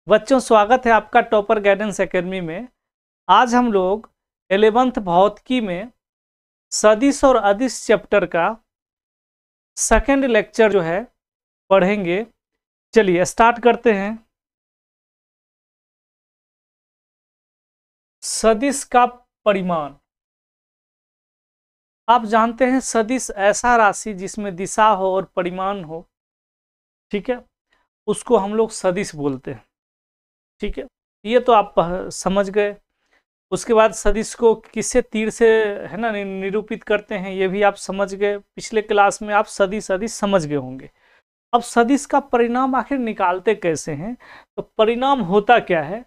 बच्चों, स्वागत है आपका टॉपर गाइडेंस एकेडमी में। आज हम लोग 11th भौतिकी में सदिश और अदिश चैप्टर का सेकंड लेक्चर जो है पढ़ेंगे। चलिए स्टार्ट करते हैं। सदिश का परिमाण। आप जानते हैं सदिश ऐसा राशि जिसमें दिशा हो और परिमाण हो, ठीक है, उसको हम लोग सदिश बोलते हैं। ठीक है, ये तो आप समझ गए। उसके बाद सदिश को किससे तीर से है ना निरूपित करते हैं, ये भी आप समझ गए। पिछले क्लास में आप सदिश समझ गए होंगे। अब सदिश का परिणाम आखिर निकालते कैसे हैं? तो परिणाम होता क्या है?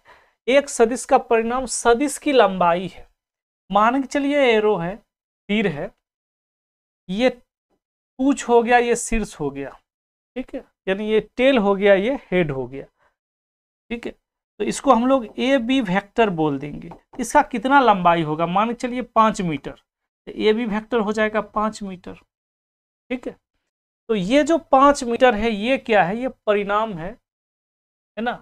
एक सदिश का परिणाम सदिश की लंबाई है। मान के चलिए एरो है, तीर है, ये पूंछ हो गया, ये शीर्ष हो गया, ठीक है, यानी ये टेल हो गया, ये हेड हो गया, ठीक है। तो इसको हम लोग ए बी वेक्टर बोल देंगे। इसका कितना लंबाई होगा? मान के चलिए 5 मीटर, तो ए बी वेक्टर हो जाएगा 5 मीटर, ठीक है। तो ये जो 5 मीटर है, ये क्या है? ये परिणाम है ना,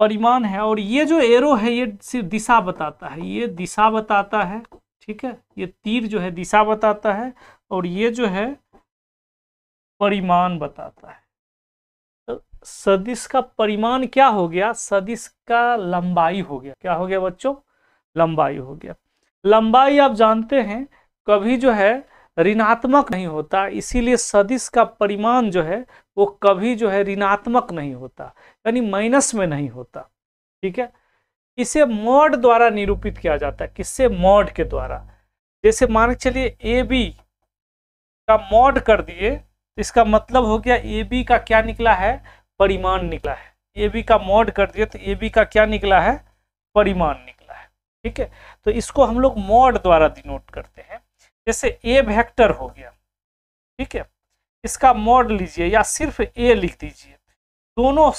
परिमाण है। और ये जो एरो है, ये सिर्फ दिशा बताता है, ये दिशा बताता है, ठीक है। ये तीर जो है दिशा बताता है, और ये जो है परिमाण बताता है। सदिश का परिमाण क्या हो गया? सदिश का लंबाई हो गया। क्या हो गया बच्चों? लंबाई हो गया। लंबाई आप जानते हैं कभी जो है ऋणात्मक नहीं होता, इसीलिए सदिश का परिमाण जो है वो कभी जो है ऋणात्मक नहीं होता, यानी माइनस में नहीं होता, ठीक है। इसे मॉड द्वारा निरूपित किया जाता है। किससे? मॉड के द्वारा। जैसे मान के चलिए ए बी का मॉड कर दिए, इसका मतलब हो गया ए बी का क्या निकला है? परिमाण निकला है। ए बी का मॉड कर दिए तो ए बी का क्या निकला है? परिमाण निकला है, ठीक है। तो इसको हम लोग मॉड द्वारा डिनोट करते हैं। जैसे ए वेक्टर हो गया, ठीक है, इसका मॉड लीजिए या सिर्फ ए लिख दीजिए, दोनों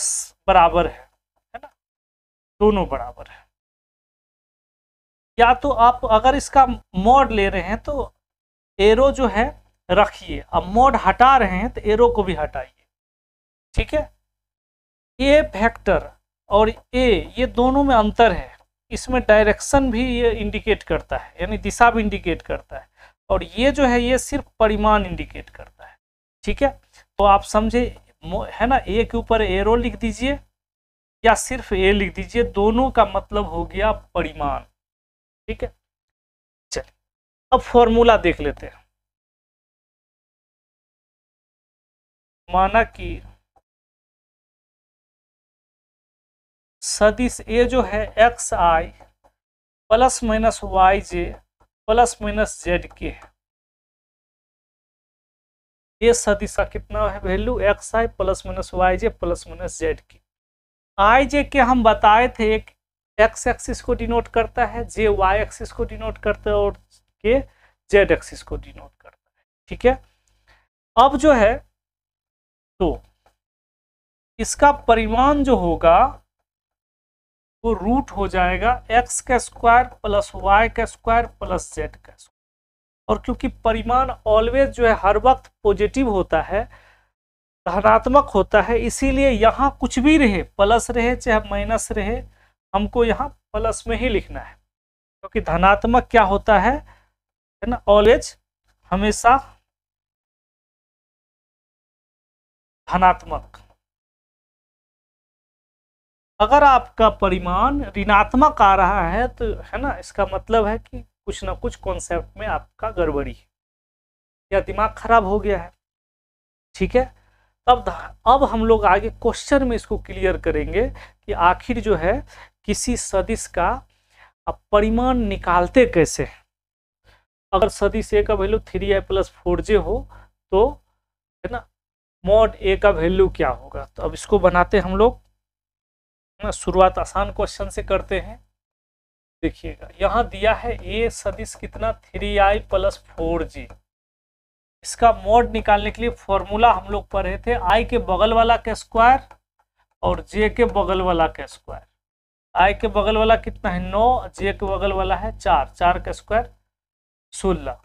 बराबर है ना, दोनों बराबर है। या तो आप अगर इसका मॉड ले रहे हैं तो एरो जो है रखिए, अब मॉड हटा रहे हैं तो एरो को भी हटाइए, ठीक है। ए वेक्टर और ए, ये दोनों में अंतर है। इसमें डायरेक्शन भी ये इंडिकेट करता है, यानी दिशा भी इंडिकेट करता है, और ये जो है ये सिर्फ परिमाण इंडिकेट करता है, ठीक है। तो आप समझे है ना, ए के ऊपर एरो लिख दीजिए या सिर्फ ए लिख दीजिए, दोनों का मतलब हो गया परिमाण, ठीक है। चलिए अब फॉर्मूला देख लेते हैं। माना कि सदिश ए जो है एक्स आई प्लस माइनस वाई जे प्लस माइनस जेड के है। ये सदिश का कितना है वैल्यू? एक्स आई प्लस माइनस वाई जे प्लस माइनस जेड की। आई जे के हम बताए थे, एक एक्स एक्सिस को डिनोट करता है, जे वाई एक्सिस को डिनोट करता है, और के जेड एक्सिस को डिनोट करता है, ठीक है। अब जो है तो इसका परिमाण जो होगा वो रूट हो जाएगा एक्स का स्क्वायर प्लस वाई का स्क्वायर प्लस जेड का स्क्वायर। और क्योंकि परिमाण ऑलवेज जो है हर वक्त पॉजिटिव होता है, धनात्मक होता है, इसीलिए यहाँ कुछ भी रहे, प्लस रहे चाहे माइनस रहे, हमको यहाँ प्लस में ही लिखना है, क्योंकि धनात्मक क्या होता है ना, ऑलवेज हमेशा धनात्मक। अगर आपका परिमाण ऋणात्मक आ रहा है तो है ना, इसका मतलब है कि कुछ ना कुछ कॉन्सेप्ट में आपका गड़बड़ी है या दिमाग खराब हो गया है, ठीक है। अब हम लोग आगे क्वेश्चन में इसको क्लियर करेंगे कि आखिर जो है किसी सदिश का परिमाण निकालते कैसे हैं। अगर सदिश ए का वैल्यू 3i प्लस 4j हो तो है ना, मॉड ए का वैल्यू क्या होगा? तो अब इसको बनाते हम लोग, शुरुआत आसान क्वेश्चन से करते हैं। देखिएगा यहाँ दिया है ए सदिश कितना? 3i plus 4j। इसका मॉड निकालने के लिए फॉर्मूला हम लोग पढ़े थे, आई के बगल वाला का स्क्वायर और जे के बगल वाला का स्क्वायर। आई के बगल वाला कितना है? 9, जे के बगल वाला है 4, 4 का स्क्वायर 16।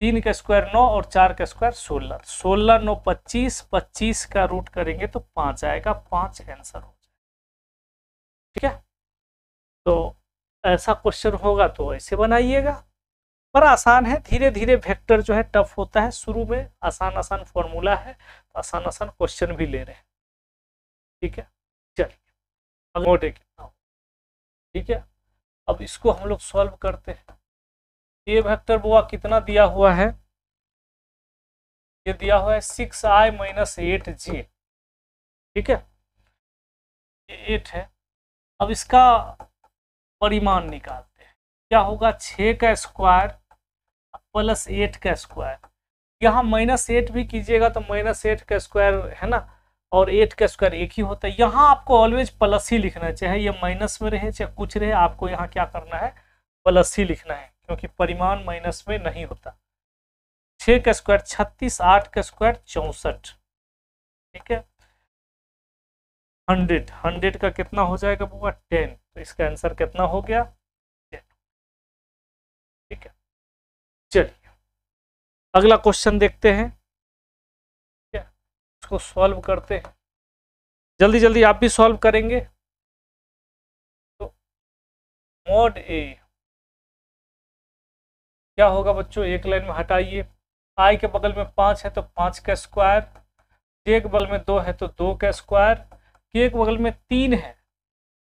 3 का स्क्वायर 9 और 4 का स्क्वायर 16, 16 9 25, 25 का रूट करेंगे तो 5 आएगा, 5 आंसर हो जाएगा। ठीक है, तो ऐसा क्वेश्चन होगा तो ऐसे बनाइएगा, पर आसान है। धीरे धीरे वेक्टर जो है टफ होता है, शुरू में आसान आसान फॉर्मूला है, तो आसान आसान क्वेश्चन भी ले रहे हैं। ठीक है, चलिए अगला मोटे कितना हो। ठीक है, अब इसको हम लोग सॉल्व करते हैं। ये वेक्टर बुआ कितना दिया हुआ है, ये दिया हुआ है 6i - 8j। ठीक है, ये 8 है। अब इसका परिमाण निकालते हैं, क्या होगा 6 का स्क्वायर प्लस 8 का स्क्वायर। यहाँ -8 भी कीजिएगा तो -8 का स्क्वायर है ना, और 8 का स्क्वायर एक ही होता है। यहाँ आपको ऑलवेज प्लस ही लिखना है, चाहे ये माइनस में रहे चाहे कुछ रहे, आपको यहाँ क्या करना है, प्लस ही लिखना है, क्योंकि परिमाण माइनस में नहीं होता। 6 का स्क्वायर 36, 8 का स्क्वायर 64। ठीक है, 100 का कितना हो जाएगा बुआ 10, तो इसका आंसर कितना हो गया 10। ठीक है, चलिए अगला क्वेश्चन देखते हैं। ठीक है, इसको सॉल्व करते हैं, जल्दी जल्दी आप भी सॉल्व करेंगे। तो मॉड ए क्या होगा बच्चों, एक लाइन में हटाइए। आई के बगल में 5 है तो 5 का स्क्वायर, जे के बगल में 2 है तो 2 का स्क्वायर, के के बगल में 3 है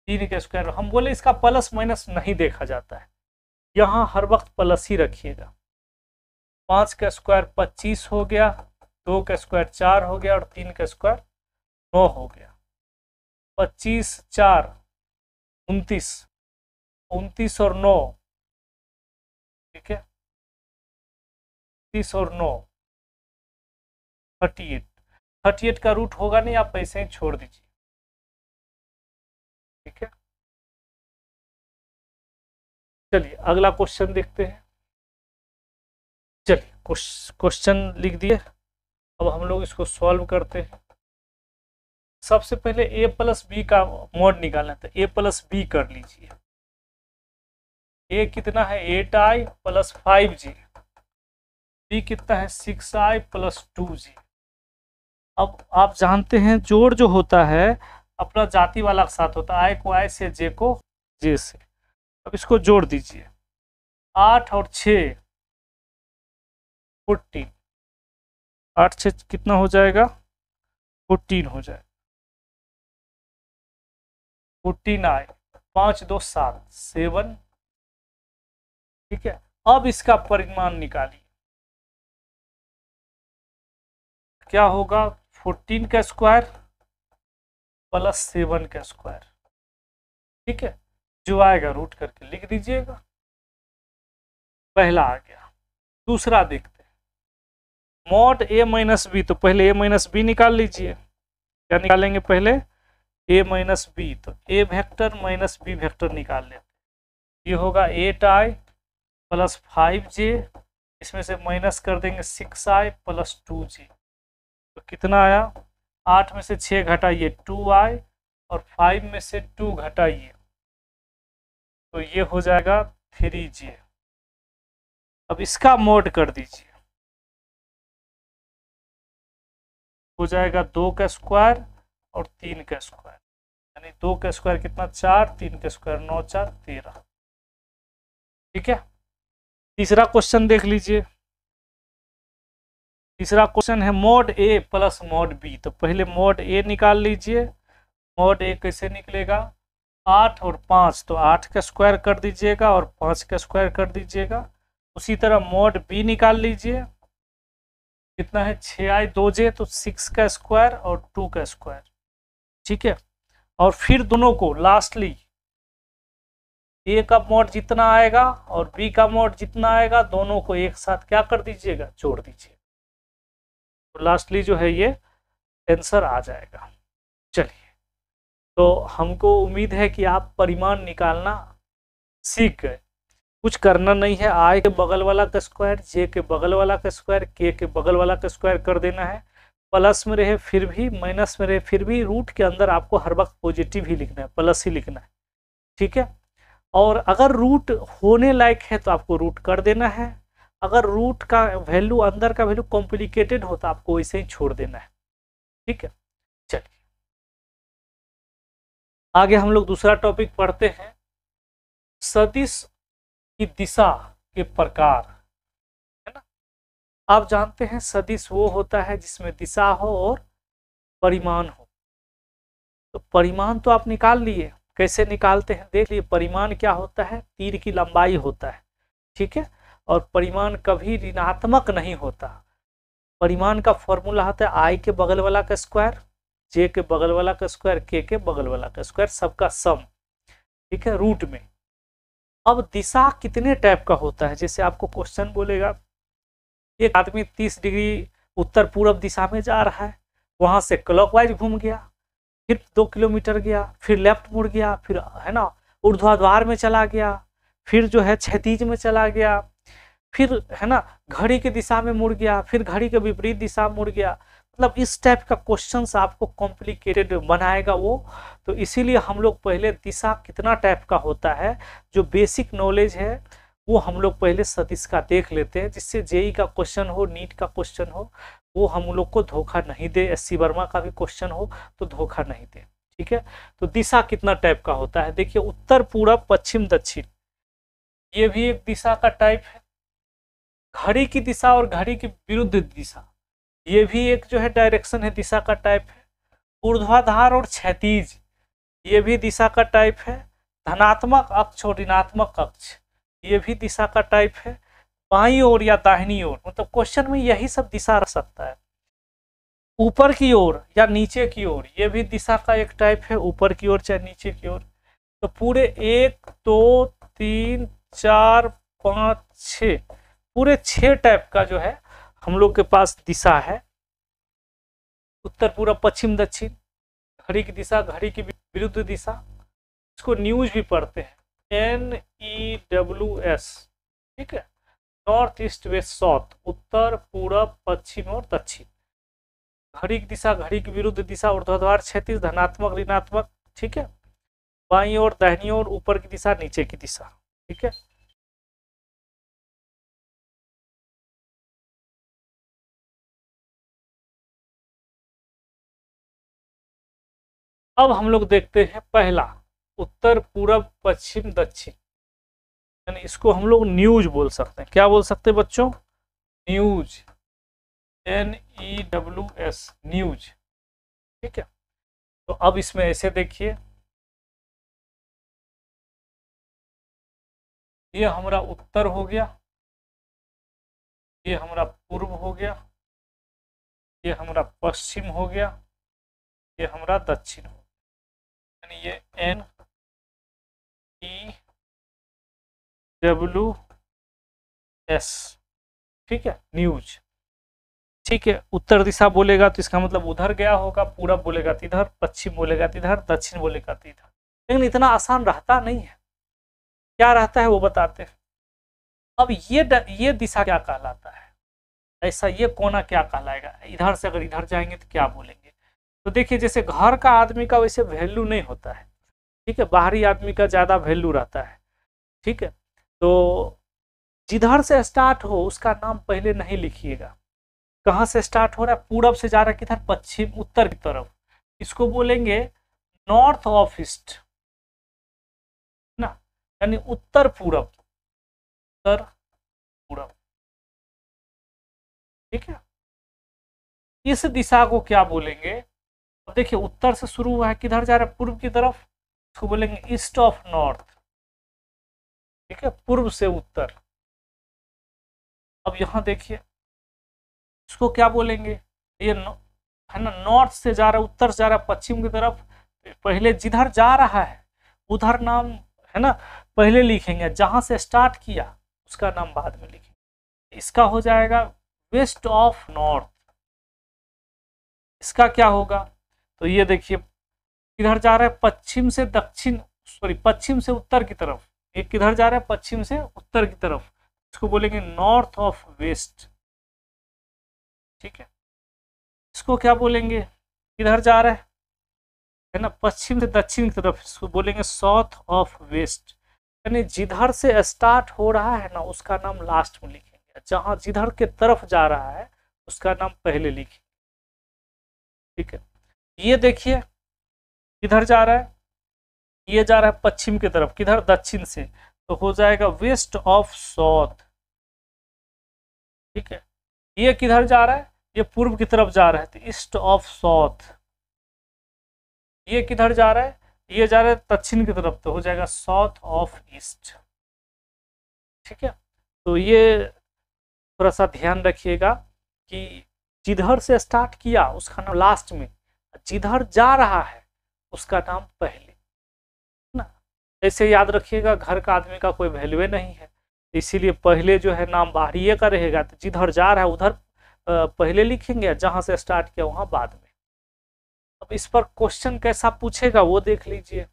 3 का स्क्वायर। हम बोले इसका प्लस माइनस नहीं देखा जाता है, यहाँ हर वक्त प्लस ही रखिएगा। 5 का स्क्वायर 25 हो गया, 2 का स्क्वायर 4 हो गया और 3 का स्क्वायर 9 हो गया। 25 4 29, 29 और 9, ठीक है 30 और 9 38, 38 का रूट होगा नहीं, आप ऐसे ही छोड़ दीजिए। ठीक है, चलिए अगला क्वेश्चन देखते हैं। चलिए क्वेश्चन लिख दिए, अब हम लोग इसको सॉल्व करते हैं। सबसे पहले a प्लस बी का मॉड निकालना था, a प्लस बी कर लीजिए। a कितना है 8i प्लस 5j, b कितना है 6i प्लस 2j। अब आप जानते हैं जोड़ जो होता है अपना जाति वाला के साथ होता है, i को i से, j को j से। अब इसको जोड़ दीजिए, 8 और 6 14, 8 से कितना हो जाएगा 14 हो जाएगा, 14i, 5 2 7 7। ठीक है, अब इसका परिमाण निकालिए, क्या होगा 14 का स्क्वायर प्लस 7 का स्क्वायर। ठीक है, जो आएगा रूट करके लिख दीजिएगा। पहला आ गया, दूसरा देखते हैं। मॉड a माइनस बी, तो पहले a माइनस बी निकाल लीजिए। क्या निकालेंगे पहले a माइनस बी, तो a vector minus b vector निकाल लेते। ये होगा 8i प्लस 5j, इसमें से माइनस कर देंगे 6i प्लस 2j, तो कितना आया 8 में से 6 घटाइए 2i और 5 में से 2 घटाइए तो ये हो जाएगा 3j। अब इसका मॉड कर दीजिए, हो जाएगा 2 का स्क्वायर और 3 का स्क्वायर, यानी 2 का स्क्वायर कितना 4, 3 का स्क्वायर 9 4 13। ठीक है, तीसरा क्वेश्चन देख लीजिए। तीसरा क्वेश्चन है mod a plus mod b, तो पहले मॉड a निकाल लीजिए। मॉड a कैसे निकलेगा 8 और 5, तो 8 का स्क्वायर कर दीजिएगा और 5 का स्क्वायर कर दीजिएगा। उसी तरह मॉड b निकाल लीजिए, कितना है 6i 2j, तो 6 का स्क्वायर और 2 का स्क्वायर। ठीक है, और फिर दोनों को लास्टली a का मॉड जितना आएगा और b का मॉड जितना आएगा दोनों को एक साथ क्या कर दीजिएगा, जोड़ दीजिए, तो लास्टली जो है ये आंसर आ जाएगा। चलिए, तो हमको उम्मीद है कि आप परिमाण निकालना सीख गए। कुछ करना नहीं है, i के बगल वाला का स्क्वायर, j के बगल वाला का स्क्वायर, k के बगल वाला का स्क्वायर कर देना है। प्लस में रहे फिर भी, माइनस में रहे फिर भी, रूट के अंदर आपको हर वक्त पॉजिटिव ही लिखना है, प्लस ही लिखना है। ठीक है, और अगर रूट होने लायक है तो आपको रूट कर देना है, अगर रूट का वैल्यू, अंदर का वैल्यू कॉम्प्लिकेटेड होता आपको वैसे ही छोड़ देना है। ठीक है, चलिए आगे हम लोग दूसरा टॉपिक पढ़ते हैं, सदिश की दिशा के प्रकार, है ना। आप जानते हैं सदिश वो होता है जिसमें दिशा हो और परिमाण हो। तो परिमाण तो आप निकाल लिए, कैसे निकालते हैं देख लिए। परिमाण क्या होता है, तीर की लंबाई होता है, ठीक है। और परिमाण कभी ऋणात्मक नहीं होता। परिमाण का फॉर्मूला होता है आई के बगल वाला का स्क्वायर, जे के बगल वाला का स्क्वायर, के बगल वाला का स्क्वायर, सबका सम, ठीक है, रूट में। अब दिशा कितने टाइप का होता है, जैसे आपको क्वेश्चन बोलेगा एक आदमी 30 डिग्री उत्तर पूर्व दिशा में जा रहा है, वहां से क्लॉकवाइज घूम गया, फिर 2 किलोमीटर गया, फिर लेफ्ट मुड़ गया, फिर है ना ऊर्ध्वाधर में चला गया, फिर जो है क्षैतिज में चला गया, फिर है ना घड़ी की दिशा में मुड़ गया, फिर घड़ी के विपरीत दिशा मुड़ गया। मतलब इस टाइप का क्वेश्चंस आपको कॉम्प्लिकेटेड बनाएगा वो। तो इसीलिए हम लोग पहले दिशा कितना टाइप का होता है, जो बेसिक नॉलेज है वो हम लोग पहले सदिश का देख लेते हैं, जिससे जेई का क्वेश्चन हो, नीट का क्वेश्चन हो, वो हम लोग को धोखा नहीं दे, एससी वर्मा का भी क्वेश्चन हो तो धोखा नहीं दे। ठीक है, तो दिशा कितना टाइप का होता है, देखिए उत्तर, पूरब, पश्चिम, दक्षिण, ये भी एक दिशा का टाइप है। घड़ी की दिशा और घड़ी की विरुद्ध दिशा, ये भी एक जो है डायरेक्शन है, दिशा का टाइप है। ऊर्ध्वाधर और क्षैतिज, ये भी दिशा का टाइप है। धनात्मक अक्ष और ऋणात्मक अक्ष, ये भी दिशा का टाइप है। बाईं ओर या दाहिनी ओर, मतलब क्वेश्चन में यही सब दिशा रख सकता है। ऊपर की ओर या नीचे की ओर, ये भी दिशा का एक टाइप है, ऊपर की ओर चाहे नीचे की ओर। तो पूरे 1 2 3 4 5 6, पूरे 6 टाइप का जो है हम लोग के पास दिशा है, उत्तर, पूरब, पश्चिम, दक्षिण। घड़ी की दिशा, घड़ी की विरुद्ध दिशा, इसको न्यूज भी पढ़ते हैं, NEWS, ठीक है। नॉर्थ, ईस्ट, वेस्ट, साउथ, उत्तर, पूरब, पश्चिम और दक्षिण। घड़ी की दिशा, घड़ी की विरुद्ध दिशा, ऊर्ध्वाधर, क्षैतिज, धनात्मक, ऋणात्मक, ठीक है। बाईं ओर, दाहिनी ओर, ऊपर की दिशा, नीचे की दिशा, ठीक है। अब हम लोग देखते हैं पहला, उत्तर, पूरब, पश्चिम, दक्षिण, यानी इसको हम लोग न्यूज बोल सकते हैं। क्या बोल सकते हैं बच्चों, न्यूज, NEWS, न्यूज, ठीक है। तो अब इसमें ऐसे देखिए, ये हमारा उत्तर हो गया, ये हमारा पूर्व हो गया, ये हमारा पश्चिम हो गया, ये हमारा दक्षिण हो गया, यानी ये NEWS, ठीक है, न्यूज, ठीक है। उत्तर दिशा बोलेगा तो इसका मतलब उधर गया होगा, पूरब बोलेगा तो इधर, पश्चिम बोलेगा तो इधर, दक्षिण बोलेगा तो इधर। लेकिन इतना आसान रहता नहीं है, क्या रहता है वो बताते हैं। अब ये दिशा क्या कहलाता है, ऐसा ये कोना क्या कहलाएगा, इधर से अगर इधर जाएंगे तो क्या बोलेंगे। तो देखिए जैसे घर का आदमी का वैसे वैल्यू नहीं होता है, ठीक है, बाहरी आदमी का ज़्यादा वैल्यू रहता है, ठीक है। तो जिधर से स्टार्ट हो उसका नाम पहले नहीं लिखिएगा। कहाँ से स्टार्ट हो रहा है, पूरब से जा रहा है किधर, पश्चिम, उत्तर की तरफ, इसको बोलेंगे नॉर्थ ऑफ ईस्ट ना, यानी उत्तर पूरब, उत्तर पूरब, ठीक है। इस दिशा को क्या बोलेंगे, अब देखिए उत्तर से शुरू हुआ है, किधर जा रहा है, पूर्व की तरफ, इसको बोलेंगे ईस्ट ऑफ नॉर्थ, ठीक है, पूर्व से उत्तर। अब यहां देखिए इसको क्या बोलेंगे, ये है ना, नॉर्थ से जा रहा है, उत्तर से जा रहा है पश्चिम की तरफ, पहले जिधर जा रहा है उधर नाम है ना पहले लिखेंगे, जहां से स्टार्ट किया उसका नाम बाद में लिखेंगे। इसका हो जाएगा वेस्ट ऑफ नॉर्थ। इसका क्या होगा, तो ये देखिए किधर जा रहा है, पश्चिम से दक्षिण, सॉरी पश्चिम से उत्तर की तरफ, ये किधर जा रहा है, पश्चिम से उत्तर की तरफ, इसको बोलेंगे नॉर्थ ऑफ वेस्ट, ठीक है। इसको क्या बोलेंगे, किधर जा रहा है ना, पश्चिम से दक्षिण की तरफ, इसको बोलेंगे साउथ ऑफ वेस्ट, यानी जिधर से स्टार्ट हो रहा है ना उसका नाम लास्ट में लिखेंगे, जहां जिधर के तरफ जा रहा है उसका नाम पहले लिखिए। ठीक है, ये देखिए किधर जा रहा है, ये जा रहा है पश्चिम की तरफ, किधर, दक्षिण से, तो हो जाएगा वेस्ट ऑफ साउथ। ठीक है, ये किधर जा रहा है, ये पूर्व की तरफ जा रहा है तो ईस्ट ऑफ साउथ। ये किधर जा रहा है, ये जा रहा है दक्षिण की तरफ, तो हो जाएगा साउथ ऑफ ईस्ट। ठीक है, तो ये थोड़ा सा ध्यान रखिएगा कि जिधर से स्टार्ट किया उसका नाम लास्ट में, जिधर जा रहा है उसका नाम पहले ना। ऐसे याद रखिएगा, घर का आदमी का कोई वैल्यू नहीं है, इसीलिए पहले जो है नाम बाहरी का रहेगा, तो जिधर जा रहा है उधर पहले लिखेंगे, जहां से स्टार्ट किया वहां बाद में। अब इस पर क्वेश्चन कैसा पूछेगा वो देख लीजिए।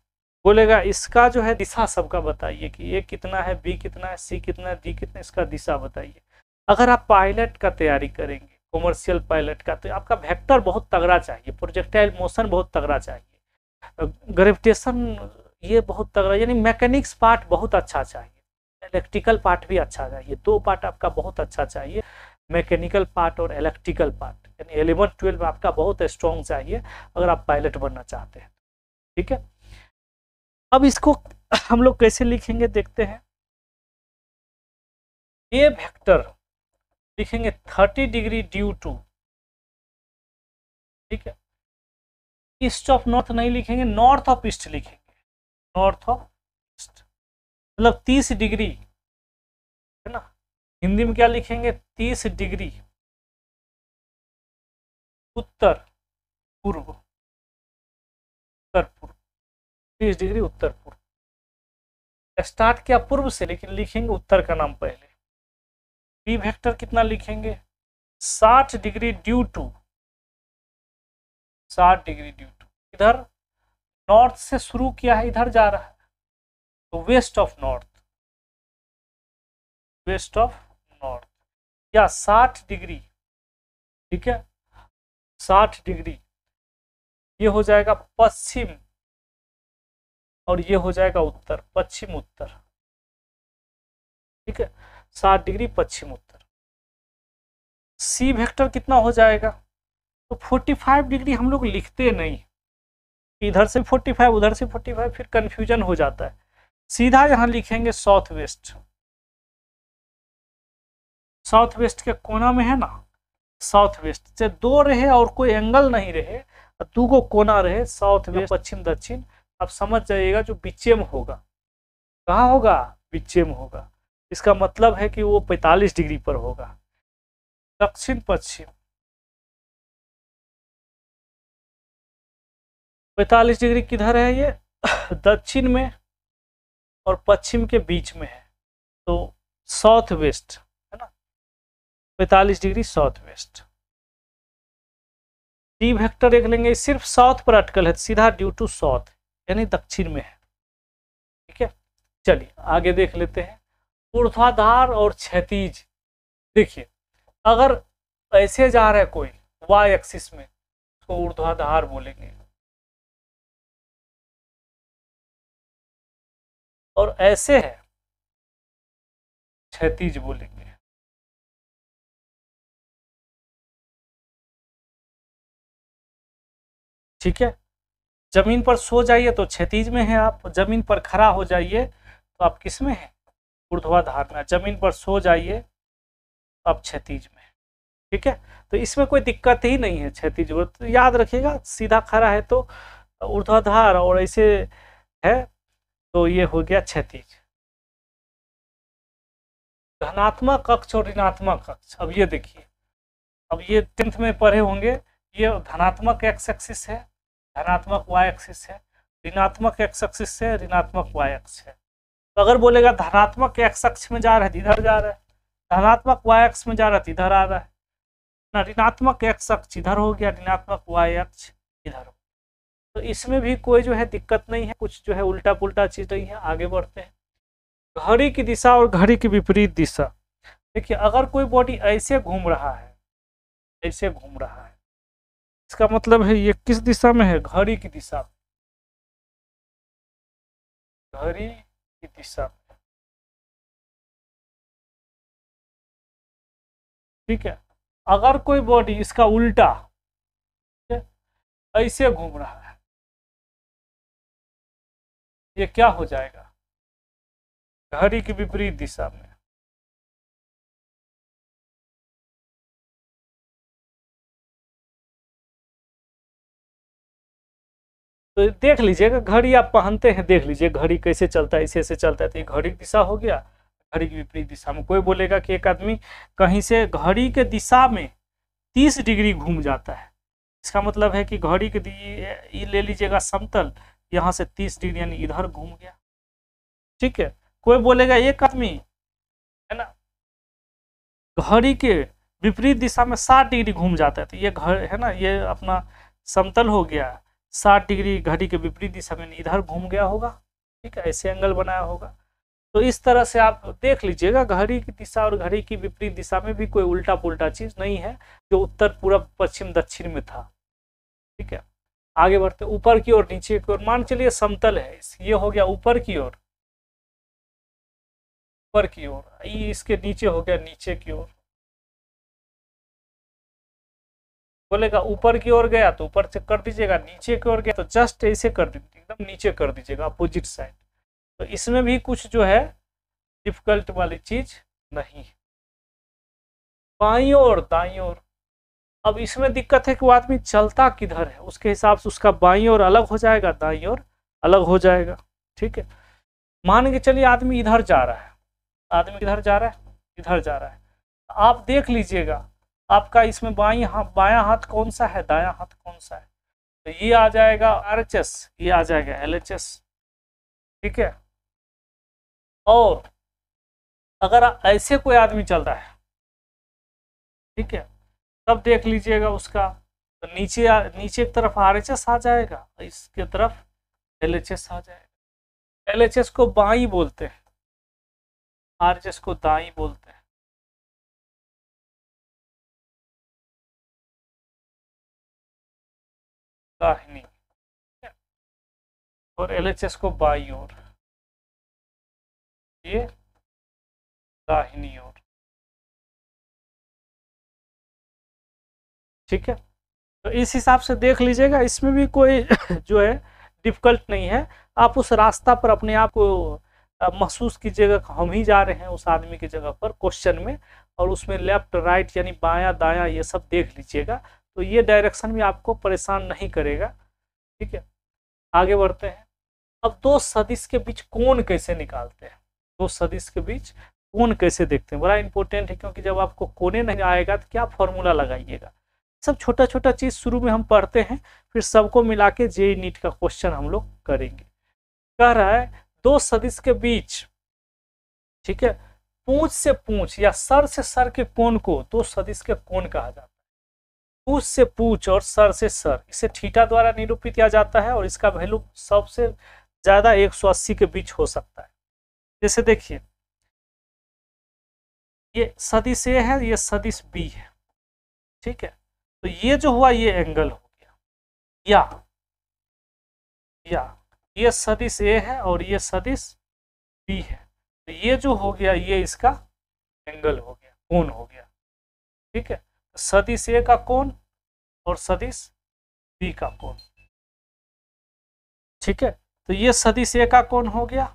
बोलेगा इसका जो है दिशा सबका बताइए कि ए कितना है, बी कितना है, सी कितना है, डी कितना है, इसका दिशा बताइए। अगर आप पायलट का तैयारी करेंगे, कॉमर्शियल पायलट का, तो आपका वेक्टर बहुत तगड़ा चाहिए, प्रोजेक्टाइल मोशन बहुत तगड़ा चाहिए, ग्रेविटेशन ये बहुत तगड़ा, यानी मैकेनिक्स पार्ट बहुत अच्छा चाहिए, इलेक्ट्रिकल पार्ट भी अच्छा चाहिए, दो पार्ट आपका बहुत अच्छा चाहिए, मैकेनिकल पार्ट और इलेक्ट्रिकल पार्ट, यानी 11-12 में आपका बहुत स्ट्रॉन्ग चाहिए अगर आप पायलट बनना चाहते हैं। ठीक है, अब इसको हम लोग कैसे लिखेंगे देखते हैं। ए वेक्टर लिखेंगे 30 डिग्री ड्यू टू, ठीक है, ईस्ट ऑफ नॉर्थ नहीं लिखेंगे, नॉर्थ ऑफ ईस्ट लिखेंगे, नॉर्थ ऑफ ईस्ट मतलब 30 डिग्री है ना। हिंदी में क्या लिखेंगे, 30 डिग्री उत्तर पूर्व, उत्तर पूर्व, 30 डिग्री उत्तर पूर्व। स्टार्ट किया पूर्व से लेकिन लिखेंगे उत्तर का नाम पहले। बी वेक्टर कितना लिखेंगे, 60 degree due to, 60 degree due to, इधर नॉर्थ से शुरू किया है, इधर जा रहा है तो west of north, west of north, या 60 डिग्री, ठीक है, 60 डिग्री, ये हो जाएगा पश्चिम और ये हो जाएगा उत्तर, पश्चिम उत्तर। ठीक है, 60 डिग्री पश्चिम उत्तर। सी वेक्टर कितना हो जाएगा, तो 45 डिग्री हम लोग लिखते नहीं, इधर से 45 उधर से 45, फिर कंफ्यूजन हो जाता है, सीधा यहां लिखेंगे साउथ वेस्ट, साउथ वेस्ट के कोना में है ना, साउथ वेस्ट से दो रहे और कोई एंगल नहीं रहे, दो को कोना रहे, साउथ वेस्ट पश्चिम दक्षिण, आप समझ जाइएगा जो बीचे में होगा, कहाँ होगा, बीचे में होगा, इसका मतलब है कि वो 45 डिग्री पर होगा। दक्षिण पश्चिम 45 डिग्री किधर है, ये दक्षिण में और पश्चिम के बीच में है, तो साउथ वेस्ट है ना, 45 degree south west. D vector देख लेंगे, सिर्फ साउथ पर अटकल है, सीधा ड्यू टू साउथ यानी दक्षिण में है। ठीक है, चलिए आगे देख लेते हैं, ऊर्ध्वाधर और क्षैतिज। देखिए अगर ऐसे जा रहा है कोई वाई एक्सिस में तो ऊर्ध्वाधर बोलेंगे, और ऐसे है क्षैतिज बोलेंगे। ठीक है, जमीन पर सो जाइए तो क्षैतिज में है आप, जमीन पर खड़ा हो जाइए तो आप किस में है, ऊर्ध्वाधर में, जमीन पर सो जाइए तो आप क्षैतिज में। ठीक है, तो इसमें कोई दिक्कत ही नहीं है, क्षैतिज तो याद रखिएगा, सीधा खड़ा है तो ऊर्ध्वाधर और ऐसे है तो ये हो गया क्षैतिज। धनात्मक अक्ष और ऋणात्मक अक्ष, अब ये देखिए, अब ये 10th में पढ़े होंगे, ये धनात्मक एक्स एक्सिस है, धनात्मक वाई एक्सिस है, ऋणात्मक एक्स एक्सिस है, ऋणात्मक वाई अक्ष है। तो अगर बोलेगा धनात्मक एक्स अक्ष में जा रहा है इधर जा रहा है, धनात्मक वाई अक्ष में जा रहा है इधर आ रहा है ना, ऋणात्मक एक्स अक्ष इधर हो गया, ऋणात्मक वाई अक्ष इधर हो, तो इसमें भी कोई जो है दिक्कत नहीं है, कुछ जो है उल्टा पुल्टा चीज नहीं है। आगे बढ़ते हैं, घड़ी की दिशा और घड़ी की विपरीत दिशा। देखिए अगर कोई बॉडी ऐसे घूम रहा है, ऐसे घूम रहा है, इसका मतलब है ये किस दिशा में है, घड़ी की दिशा में, घड़ी की दिशा में। ठीक है। अगर कोई बॉडी इसका उल्टा ऐसे घूम रहा है, ये क्या हो जाएगा? घड़ी की विपरीत दिशा में। तो देख लीजिएगा, घड़ी आप पहनते हैं, देख लीजिए घड़ी कैसे चलता है, ऐसे ऐसे चलता है, तो ये घड़ी की दिशा हो गया। घड़ी की विपरीत दिशा में कोई बोलेगा कि एक आदमी कहीं से घड़ी के दिशा में 30 डिग्री घूम जाता है, इसका मतलब है कि घड़ी के ये ले लीजिएगा समतल, यहाँ से 30 डिग्री यानी इधर घूम गया। ठीक है। कोई बोलेगा एक आदमी है ना घड़ी के विपरीत दिशा में 60 डिग्री घूम जाता है, तो ये घर है ना, ये अपना समतल हो गया, 60 डिग्री घड़ी के विपरीत दिशा में इधर घूम गया होगा। ठीक है, ऐसे एंगल बनाया होगा। तो इस तरह से आप देख लीजिएगा, घड़ी की दिशा और घड़ी की विपरीत दिशा में भी कोई उल्टा पुल्टा चीज नहीं है जो उत्तर पूर्व पश्चिम दक्षिण में था। ठीक है, आगे बढ़ते ऊपर की ओर नीचे की ओर। मान चलिए समतल है, ये हो गया ऊपर की ओर, ऊपर की ओर, ये इसके नीचे हो गया नीचे की ओर। बोलेगा ऊपर की ओर गया तो ऊपर से कर दीजिएगा, नीचे की ओर गया तो जस्ट ऐसे कर दीजिए, एकदम नीचे कर दीजिएगा, अपोजिट साइड। तो इसमें भी कुछ जो है डिफिकल्ट वाली चीज नहीं। बाईं ओर दाईं ओर, अब इसमें दिक्कत है कि वो आदमी चलता किधर है, उसके हिसाब से उसका बाईं ओर अलग हो जाएगा, दाईं ओर अलग हो जाएगा। ठीक है, मान के चलिए आदमी इधर जा रहा है, आदमी किधर जा रहा है, इधर जा रहा है। आप देख लीजिएगा आपका इसमें बाईं हाथ बायां हाथ कौन सा है, दायां हाथ कौन सा है, तो ये आ जाएगा RHS, ये आ जाएगा LHS। ठीक है, और अगर ऐसे कोई आदमी चल रहा है, ठीक है, तब देख लीजिएगा उसका तो नीचे की तरफ RHS आ जाएगा, इसके तरफ LHS आ जाएगा। LHS को बाई बोलते हैं, RHS को दाई बोलते हैं। दाहिनी, और LHS को बाई ओर, ये दाहिनी ओर। ठीक है, तो इस हिसाब से देख लीजिएगा, इसमें भी कोई जो है डिफिकल्ट नहीं है। आप उस रास्ता पर अपने आप को महसूस कीजिएगा, हम ही जा रहे हैं उस आदमी की जगह पर क्वेश्चन में, और उसमें लेफ्ट राइट यानी बायां दायां ये सब देख लीजिएगा, तो ये डायरेक्शन भी आपको परेशान नहीं करेगा। ठीक है, आगे बढ़ते हैं। अब दो सदिश के बीच कोण कैसे निकालते हैं, दो सदिश के बीच कोण कैसे देखते हैं, बड़ा इंपॉर्टेंट है, क्योंकि जब आपको कोने नहीं आएगा तो क्या फॉर्मूला लगाइएगा। सब छोटा छोटा चीज शुरू में हम पढ़ते हैं, फिर सबको मिला के JEE नीट का क्वेश्चन हम लोग करेंगे। कह रहा है दो सदिश के बीच, ठीक है, पूंछ से पूंछ या सर से सर के कोण को दो सदिश के कोण कहा जाता है। पूंछ से पूंछ और सर से सर, इसे थीटा द्वारा निरूपित किया जाता है, और इसका वैल्यू सबसे ज्यादा 180 के बीच हो सकता है। जैसे देखिए, ये सदिश A है, ये सदिश B है। ठीक है, तो ये जो हुआ ये एंगल हो गया, या ये सदिश A है और ये सदिश B है, तो ये जो हो गया ये इसका एंगल हो गया, कोण हो गया। ठीक है, सदिश A का कोण और सदिश B का कोण। ठीक है, तो ये सदिश A का कोण हो गया,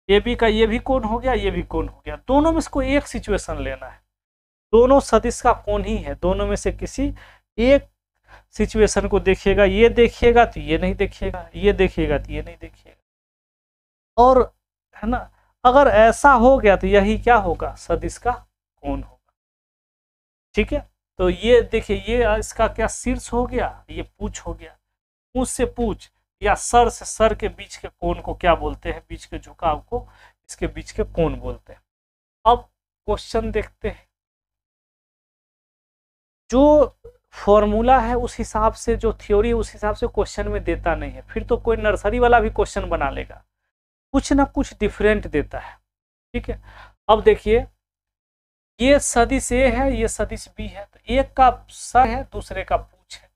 AB का ये भी कोण हो गया, ये भी कोण हो गया। दोनों में से कोई एक सिचुएशन लेना है, दोनों सदिश का कोण ही है, दोनों में से किसी एक सिचुएशन को देखिएगा, ये देखिएगा तो ये नहीं देखिएगा, ये देखिएगा तो ये नहीं देखिएगा, और है ना, अगर ऐसा हो गया तो यही क्या होगा, सदिश का कोण होगा। ठीक है, तो ये देखिए, ये इसका क्या शीर्ष हो गया, ये पूंछ हो गया, पूंछ से पूंछ या सर से सर के बीच के कोण को क्या बोलते हैं, बीच के झुकाव को इसके बीच के कोण बोलते हैं। अब क्वेश्चन देखते हैं, जो फॉर्मूला है उस हिसाब से, जो थ्योरी उस हिसाब से क्वेश्चन में देता नहीं है, फिर तो कोई नर्सरी वाला भी क्वेश्चन बना लेगा, कुछ ना कुछ डिफरेंट देता है। ठीक है, अब देखिए, ये सदिश A है, ये सदिश B है, तो एक का सर है, दूसरे का पूंछ है,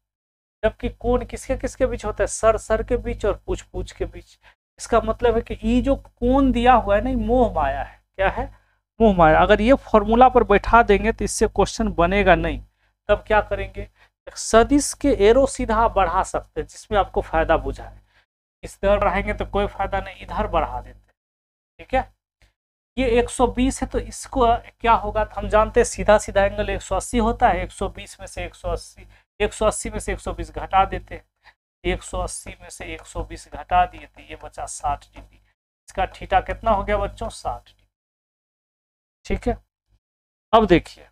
जबकि कोण किसके किसके बीच होता है, सर सर के बीच और पूंछ पूंछ के बीच। इसका मतलब है कि ये जो कोण दिया हुआ है ना, मोह माया है, क्या है, मुंह माया। अगर ये फॉर्मूला पर बैठा देंगे तो इससे क्वेश्चन बनेगा नहीं। तब क्या करेंगे, सदिश के एरो सीधा बढ़ा सकते हैं जिसमें आपको फायदा बुझाए। इस तरह बढ़ाएंगे तो कोई फायदा नहीं, इधर बढ़ा देते हैं, ठीक है। ये 120 है तो इसको क्या होगा, तो हम जानते हैं सीधा सीधा एंगल 180 होता है। 120 में से 180, 180 में से 120 घटा देते हैं। 180 में से 120 घटा दिए तो ये बचा 60 डिग्री। इसका थीटा कितना हो गया बच्चों, 60 डिग्री, ठीक है। अब देखिए,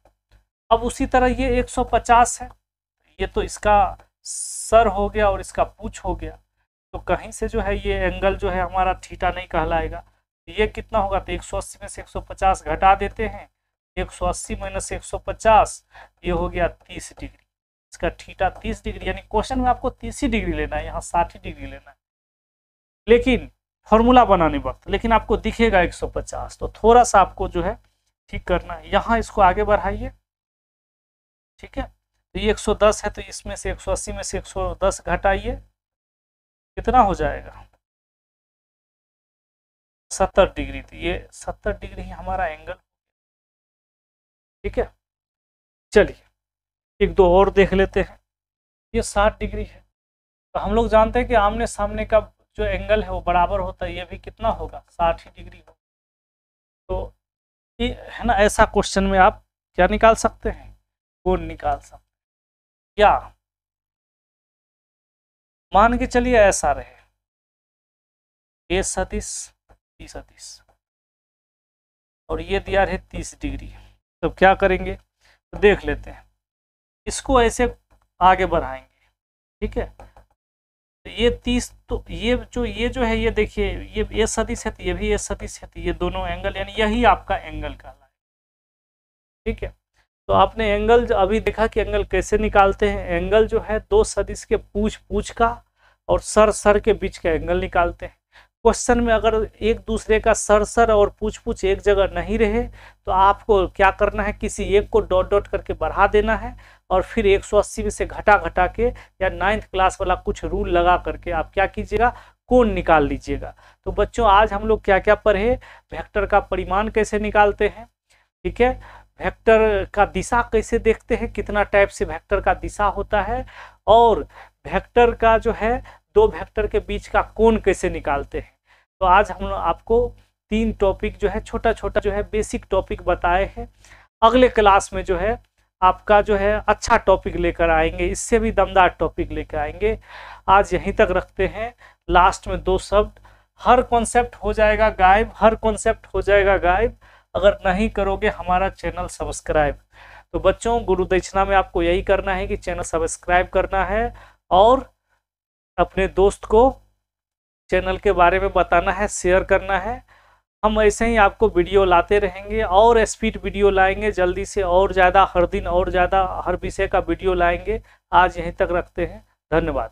अब उसी तरह ये 150 है, ये तो इसका सर हो गया और इसका पूछ हो गया, तो कहीं से जो है ये एंगल जो है हमारा थीटा नहीं कहलाएगा। ये कितना होगा, तो 180 में से 150 घटा देते हैं। 180 माइनस 150 ये हो गया 30 डिग्री। इसका थीटा 30 डिग्री, यानी क्वेश्चन में आपको 30 डिग्री लेना है, यहाँ 60 डिग्री लेना है, लेकिन फॉर्मूला बनाने वक्त, लेकिन आपको दिखेगा 150, तो थोड़ा सा आपको जो है ठीक करना है। यहाँ इसको आगे बढ़ाइए, ठीक है। तो ये 110 है तो इसमें से 180 में से 110 घटाइए, कितना हो जाएगा, 70 डिग्री। तो ये 70 डिग्री ही हमारा एंगल, ठीक है। चलिए एक दो और देख लेते हैं। ये 60 डिग्री है, तो हम लोग जानते हैं कि आमने सामने का जो एंगल है वो बराबर होता है, ये भी कितना होगा, 60 डिग्री होगा। तो ये है ना, ऐसा क्वेश्चन में आप क्या निकाल सकते हैं, कोण निकाल सकते हैं। या मान के चलिए ऐसा रहे, ए सदिश बी सदिश और ये दिया है 30 डिग्री। तो क्या करेंगे, तो देख लेते हैं, इसको ऐसे आगे बढ़ाएंगे, ठीक है। तो ये 30, तो ये जो है, ये देखिए ये सदिश है तो ये भी ये सदिश है, तो ये दोनों एंगल, यानी यही आपका एंगल कहलाएगा, ठीक है। तो आपने एंगल अभी देखा कि एंगल कैसे निकालते हैं। एंगल जो है दो सदिश के पूछ का और सर के बीच का एंगल निकालते हैं। क्वेश्चन में अगर एक दूसरे का सर और पूछ एक जगह नहीं रहे तो आपको क्या करना है, किसी एक को डॉट डॉट करके बढ़ा देना है और फिर 180 में से घटा के या 9th क्लास वाला कुछ रूल लगा करके आप क्या कीजिएगा, कोण निकाल लीजिएगा। तो बच्चों आज हम लोग क्या क्या पढ़े, वेक्टर का परिमाण कैसे निकालते हैं, ठीक है, वेक्टर का दिशा कैसे देखते हैं, कितना टाइप से वेक्टर का दिशा होता है, और वेक्टर का जो है दो वेक्टर के बीच का कोण कैसे निकालते हैं। तो आज हम आपको 3 टॉपिक जो है छोटा छोटा जो है बेसिक टॉपिक बताए हैं। अगले क्लास में जो है आपका जो है अच्छा टॉपिक लेकर आएंगे, इससे भी दमदार टॉपिक लेकर आएंगे। आज यहीं तक रखते हैं। लास्ट में 2 शब्द, हर कॉन्सेप्ट हो जाएगा गायब, हर कॉन्सेप्ट हो जाएगा गायब अगर नहीं करोगे हमारा चैनल सब्सक्राइब। तो बच्चों गुरु दक्षिणा में आपको यही करना है कि चैनल सब्सक्राइब करना है और अपने दोस्त को चैनल के बारे में बताना है, शेयर करना है। हम ऐसे ही आपको वीडियो लाते रहेंगे और स्पीड वीडियो लाएंगे जल्दी से, और ज़्यादा हर दिन और ज़्यादा हर विषय का वीडियो लाएंगे। आज यहीं तक रखते हैं, धन्यवाद।